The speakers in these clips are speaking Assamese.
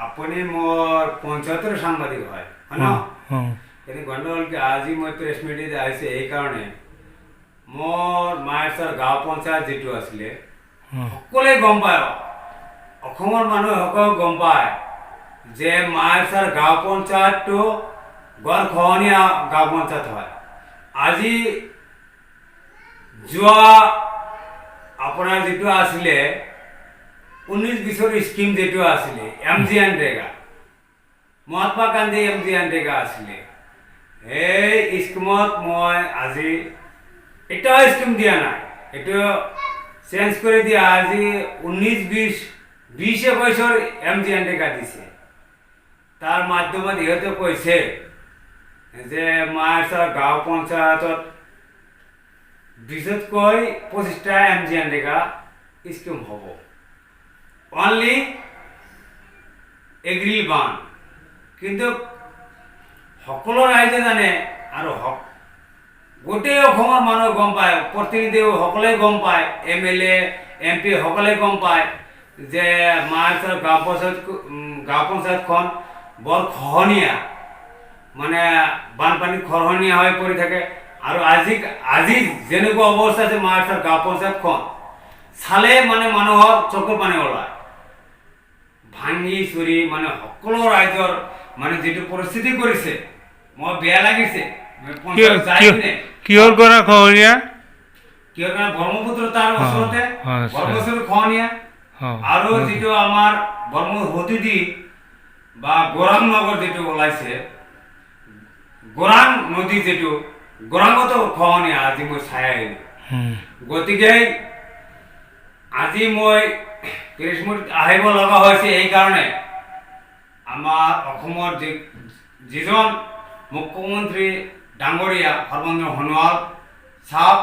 আপুনি মোৰ পঞ্চায়তৰ সাংবাদিক হয় ন? এনে গণ্ডগোল কি আজি মই প্ৰেছ মিটত আহিছে এইকাৰণে মোৰ মায়েশ্বৰ গাঁও পঞ্চায়ত যিটো আছিলে সকলোৱে গম পায়, অসমৰ মানুহে সকলো গম পায় যে মায়েশ্বৰ গাঁও পঞ্চায়তটো গড়খহনীয়া গাঁও পঞ্চায়ত হয়। আজি যোৱা আপোনাৰ যিটো আছিলে 19-20 স্কিম যেটো আছিলে MGNREGA, মহাত্মা গান্ধী MGNREGA আছিলে, এই স্কিমত মই আজি এটাও স্কিম দিয়া নাই, এইটো চেঞ্জ কৰি দিয়া। আজি 19-20 MGNREGA দিছে। তাৰ মাধ্যমত ইহঁতে কৈছে যে মায়েশ্বৰ গাঁও পঞ্চায়তত 20তকৈ 25টা MGNREGA স্কিম হ'ব। অনলি এগ্ৰি বান, কিন্তু সকলো ৰাইজে জানে আৰু গোটেই অসমৰ মানুহ গম পায়, প্ৰতিনিধি সকলে গম পায়, MLA MP সকলে গম পায় যে মায়েশ্বৰ গাঁও পঞ্চায়তখন বৰ খহনীয়া, মানে বানপানী খহনীয়া হৈ পৰি থাকে। আৰু আজি যেনেকুৱা অৱস্থা আছে মায়েশ্বৰ গাঁও পঞ্চায়তখন চালে মানে মানুহৰ চকুৰ পানী ওলায়, ভাঙি চুৰি মানে সকলো ৰাইজৰ মানে যিটো পৰিস্থিতি কৰিছে মোৰ বেয়া লাগিছে। কিহৰ পৰা খহনীয়া? কিহৰ কাৰণে? ব্ৰহ্মপুত্ৰ তাৰ ওচৰতে ব্ৰহ্মপুত্ৰ খহনীয়া। আৰু যিটো আমাৰ ব্ৰহ্মপুত্ৰী বা গৌৰাং নগৰ যিটো ওলাইছে, গৌৰাং নদী যিটো গৌৰাঙতো খহনীয়া আজি মই চাই আহিলোঁ। গতিকে আজি মই প্ৰেছ মিটত আহিব লগা হৈছে এইকাৰণে আমাৰ অসমৰ যিজন মুখ্যমন্ত্ৰী ডাঙৰীয়া সৰ্বানন্দ সোণোৱাল চাওক,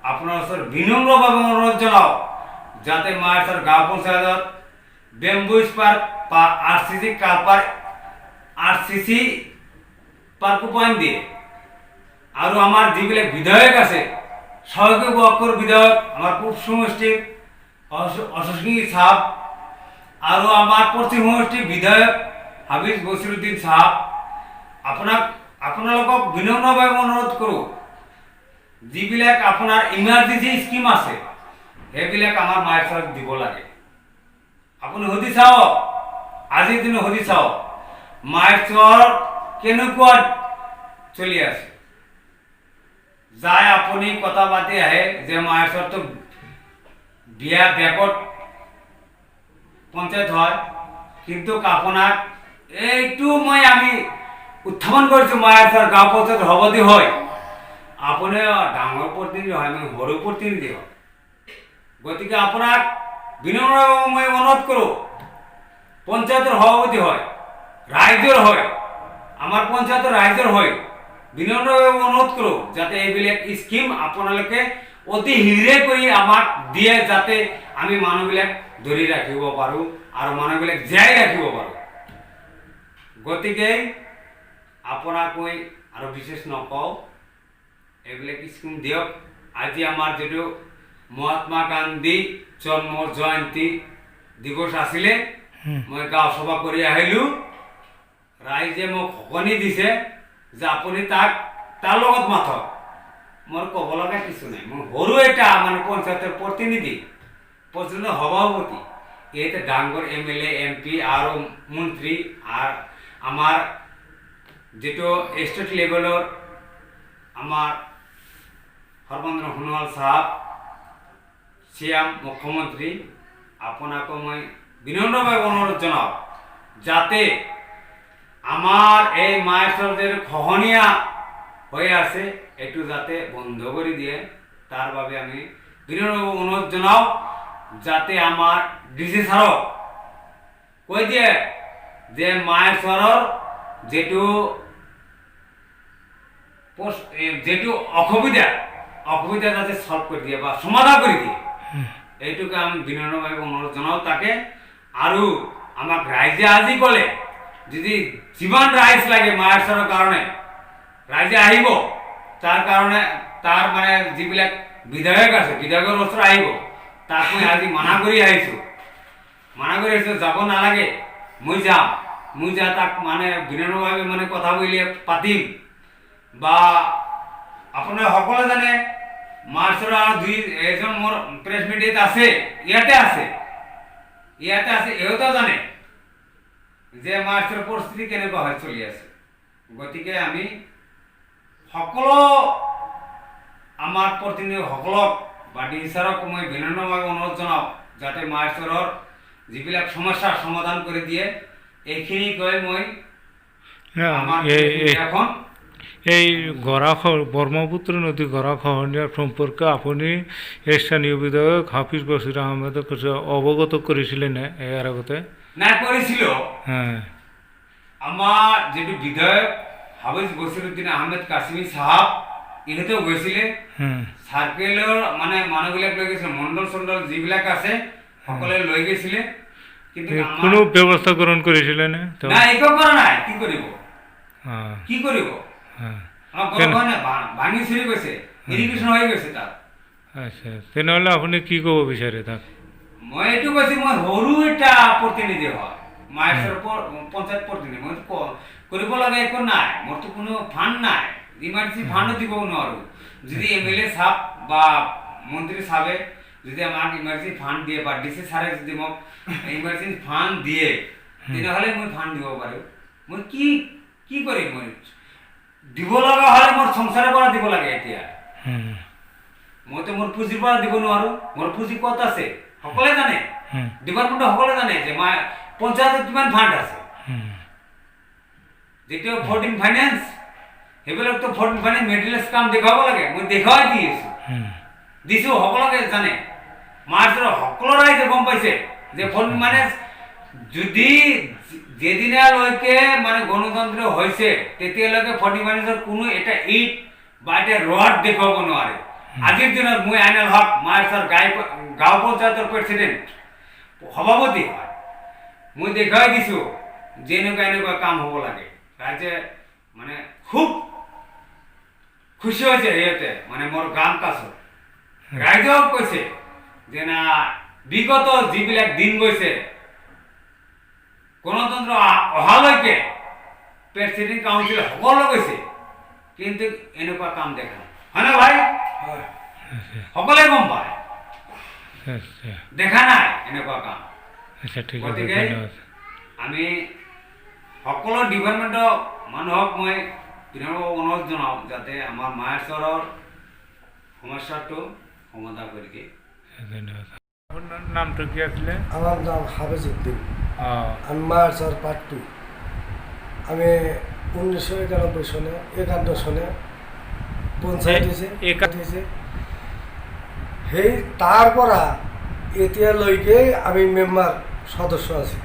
আপোনাৰ ওচৰত বিনম্ৰভাৱে অনুৰোধ জনাওক যাতে মায়েশ্বৰ গাঁও পঞ্চায়তত বেম্বু স্পাৰ্ক বা RCC পাৰ্ক পইণ্ট দিয়ে। আৰু আমাৰ যিবিলাক বিধায়ক আছে, সহযোগী অক্ষৰ বিধায়ক আমাৰ পূব সমষ্টিৰ অশোক সাহেব আৰু আমাৰ পশ্চিম সমষ্টিৰ বিধায়ক হাফিজ বছিৰুদ্দিন সাহেব, আপোনালোকক বিনম্ৰভাৱে অনুৰোধ কৰোঁ, যিবিলাক আপোনাৰ ইমাৰ্জেঞ্চি স্কিম আছে সেইবিলাক আমাৰ মায়েশ্বৰক দিব লাগে। আপুনি সুধি চাওক, আজিৰ দিনত সুধি চাওক মায়েশ্বৰ কেনেকুৱা চলি আছে। যাই আপুনি কথা পাতি আহে যে মায়েশ্বৰটো বিয়া বেকত পঞ্চায়ত হয়, কিন্তু আপোনাক এইটো আমি উত্থাপন কৰিছোঁ মায়েশ্বৰ গাঁও পঞ্চায়ত সভাপতি হয়, আপুনি ডাঙৰ প্ৰতিনিধি হয়, মই সৰু প্ৰতিনিধি হয়। গতিকে আপোনাক বিনম্ৰভাৱে মই অনুৰোধ কৰোঁ, পঞ্চায়তৰ সভাপতি হয়, ৰাইজৰ হয়, আমাৰ পঞ্চায়তৰ ৰাইজৰ হয়, বিনম্ৰভাৱে অনুৰোধ কৰোঁ যাতে এইবিলাক স্কিম আপোনালোকে অতি শীঘ্ৰে কৰি আমাক দিয়ে, যাতে আমি মানুহবিলাক ধৰি ৰাখিব পাৰোঁ আৰু মানুহবিলাক জীয়াই ৰাখিব পাৰোঁ। গতিকে আপোনাক মই আৰু বিশেষ নকওঁ, এইবিলাক স্কিম দিয়ক। আজি আমাৰ যিটো মহাত্মা গান্ধী জন্ম জয়ন্তী দিৱস আছিলে, মই গাঁও সভা কৰি আহিলোঁ, ৰাইজে মোক সকনি দিছে যে আপুনি তাৰ লগত মাথক। মোৰ ক'ব লগা কিছু নাই, মই সৰু এটা মানে পঞ্চায়তৰ প্ৰতিনিধি, পঞ্চায়তৰ সভাপতি, এইটো ডাঙৰ MLA MP আৰু মন্ত্ৰী আৰু আমাৰ যিটো ষ্টেট লেভেলৰ আমাৰ সৰ্বানন্দ সোণোৱাল চাহাব CM মুখ্যমন্ত্ৰী, আপোনাকো মই বিনম্ৰভাৱে অনুৰোধ জনাওঁ যাতে আমাৰ এই মায়েশ্বৰ যে খহনীয়া হৈ আছে এইটো যাতে বন্ধ কৰি দিয়ে, তাৰ বাবে আমি বিনম্ৰভাৱে অনুৰোধ জনাওঁ যাতে আমাৰ DC ছাৰক কৈ দিয়ে যে মায়েশ্বৰৰ যেটো অসুবিধা যাতে সলভ কৰি দিয়ে বা সমাধান কৰি দিয়ে, এইটোকে আমি বিনম্ৰভাৱে অনুৰোধ জনাওঁ তাকে। আৰু আমাক ৰাইজে আজি ক'লে যদি যিমান ৰাইজ লাগে মায়েশ্বৰৰ কাৰণে ৰাইজে আহিব, তাৰ কাৰণে তাৰ মানে যিবিলাক বিধায়ক আছে বিধায়কৰ ওচৰত আহিব, তাক মই আজি মানা কৰি আহিছোঁ। মানা কৰি আছোঁ যাব নালাগে, মই যাম, মই যা তাক মানে বিনম্ৰভাৱে মানে কথা বলি পাতিম। বা আপোনাৰ সকলো জানে মাৰ্চৰ আৰু এজন মোৰ প্ৰেছ মিডিয়াত আছে, ইয়াতে আছে, ইহঁতেও জানে যে মাৰ্চৰ পৰিস্থিতি কেনেকুৱা হৈ চলি আছে। গতিকে আমি সকলো আমাৰ প্ৰতিনিধিসকলক বা ডিচাৰক মই বিনম্ৰভাৱে অনুৰোধ জনাওঁ যাতে মাৰ্চৰৰ যিবিলাক সমস্যাৰ সমাধান কৰি দিয়ে। এইখিনি কৈ মই এখন এই ব্ৰহ্মপুত্ৰ নদী গড়াখহনীয়াৰ সম্পৰ্কে আপুনি স্থানীয় বিধায়ক হাফিজ বছিৰ আহমেদক অৱগত কৰিছিলে নে ইয়াৰ আগতে? নাই, কৰিছিল। আমাৰ যিটো বিধায়ক হাফিজ বছিৰুদ্দিন আহমেদ কাশ্মীৰ চাহাব, ইহঁতেও গৈছিলে। চাৰ্কেলৰ মানে মানুহবিলাক লৈ গৈছিলে, মণ্ডল চণ্ডল যিবিলাক আছে সকলোৱে লৈ গৈছিলে। কিন্তু কোনো ব্যৱস্থা গ্ৰহণ কৰিছিলে নে? নাই, একো কৰা নাই। কি কৰিব? ভাঙি চুৰি গৈছে, ইৰিগেশ্যন হৈ গৈছে তাত। আচ্ছা, তেনেহ'লে আপুনি কি ক'ব বিচাৰে তাক? মই এইটো কৈছোঁ, মই সৰু এটা প্ৰতিনিধি হয়, মাৰ্চৰ পঞ্চায়ত প্ৰতিনিধি। মই কৰিব লগা একো নাই, মোৰতো কোনো ফাণ্ড নাই, ইমাৰ্জেঞ্চি ফাণ্ডো দিব নোৱাৰোঁ। যদি MLA চাব বা মন্ত্ৰী চাবে যদি আমাক ইমাৰ্জেঞ্চি ফাণ্ড দিয়ে বা DC ছাৰে যদি মোক ইমাৰ্জেঞ্চি ফাণ্ড দিয়ে, তেনেহ'লে মই ফাণ্ড দিব পাৰোঁ। মই কি কৰিম? মই দিব লগা হ'লে মোৰ সংসাৰৰ পৰা দিব লাগে। এতিয়া মইতো মোৰ পুঁজিৰ পৰা দিব নোৱাৰোঁ। মোৰ পুঁজি ক'ত আছে সকলোৱে জানে, ডিপাৰ্টমেণ্টে সকলোৱে জানে যে পঞ্চায়তত কিমান ফাণ্ড আছে। যেতিয়া 14 ফাইনেন্স, সেইবিলাকতো 14 ফাইনেন্স মেটেৰিয়েলছ কাম দেখুৱাব লাগে। মই দেখুৱাই দিছোঁ, সকলোকে জানে। মাৰ্চৰ সকলো ৰাইজে গম পাইছে যে 14 ফাইনেন্স যদি যেদিনালৈকে মানে গণতন্ত্ৰ হৈছে তেতিয়ালৈকে 14 ফাইনেন্সৰ কোনো এটা ইট বা এটা ৰড দেখুৱাব নোৱাৰে। আজিৰ দিনত মই আইনাল হক মাৰ্চৰ গাঁও পঞ্চায়তৰ প্ৰেচিডেণ্ট সভাপতি হয়, মই দেখুৱাই দিছোঁ যে এনেকুৱা কাম হ'ব লাগে। ৰাইজে মানে খুব খুশি হৈছে। সিহঁতে মানে মোৰ গান কাছত ৰাইজেও কৈছে যে না, বিগত যিবিলাক দিন গৈছে গণতন্ত্ৰ অহালৈকে প্ৰেচিডেণ্ট কাউন্সিল সকলো গৈছে, কিন্তু এনেকুৱা কাম দেখা নাই। হয়নে ভাই? সকলোৱে গম পায়, দেখা নাই এনেকুৱা কাম। গতিকে আমি সকলো ডিপাৰ্টমেণ্টৰ মানুহক মই অনুৰোধ জনাওঁ যাতে আমাৰ মাৰ্চৰৰ সমস্যাটো সমাধান কৰি দিয়ে। আপোনাৰ নামটো কি আছিলে? আমাৰ নাম হাফিজ উদ্দিন। আমি মাৰ্চৰ পাৰ্ট 2। আমি 1991 সনে পঞ্চায়ত হৈছে। সেই তাৰ পৰা এতিয়ালৈকে আমি মেম্বাৰ সদস্য আছি।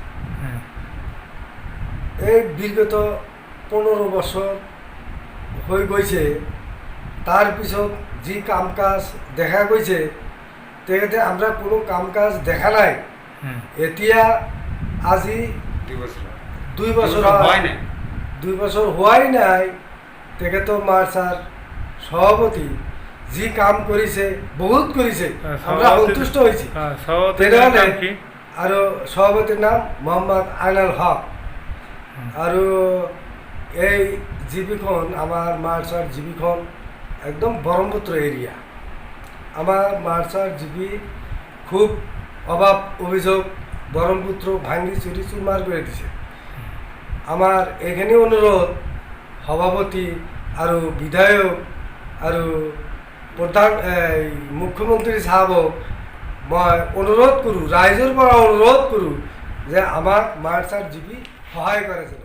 এই বিগত 15 বছৰ হৈ গৈছে। তাৰ পিছত যি কাম কাজ দেখা গৈছে তেখেতে আমৰা কোনো কাম কাজ দেখা নাই। এতিয়া আজি 2 বছৰ হোৱাই নাই। তেখেতৰ মাৰ্চাৰ সভাপতি যি কাম কৰিছে, বহুত কৰিছে, আমৰা সন্তুষ্ট হয়েছি। তেনেহ'লে আৰু সভাপতিৰ নাম মোহাম্মদ আইনাল হক। আৰু এই জিপিখন আমাৰ মাৰ্চাৰ জিপিখন একদম ব্ৰহ্মপুত্ৰ এৰিয়া। আমাৰ মাৰ্চাৰ জিপি খুব অভাব অভিযোগ, ব্ৰহ্মপুত্ৰ ভাঙি চুৰি চুৰমাৰ কৰে দিছে। আমাৰ এখানে অনুৰোধ সভাপতি আৰু বিধায়ক আৰু প্ৰধান মুখ্যমন্ত্ৰী সাহেবক মই অনুৰোধ কৰোঁ, ৰাইজৰ পৰা অনুৰোধ কৰোঁ যে আমাক মাৰ্চাৰ জিপি সহায় কৰে যেন।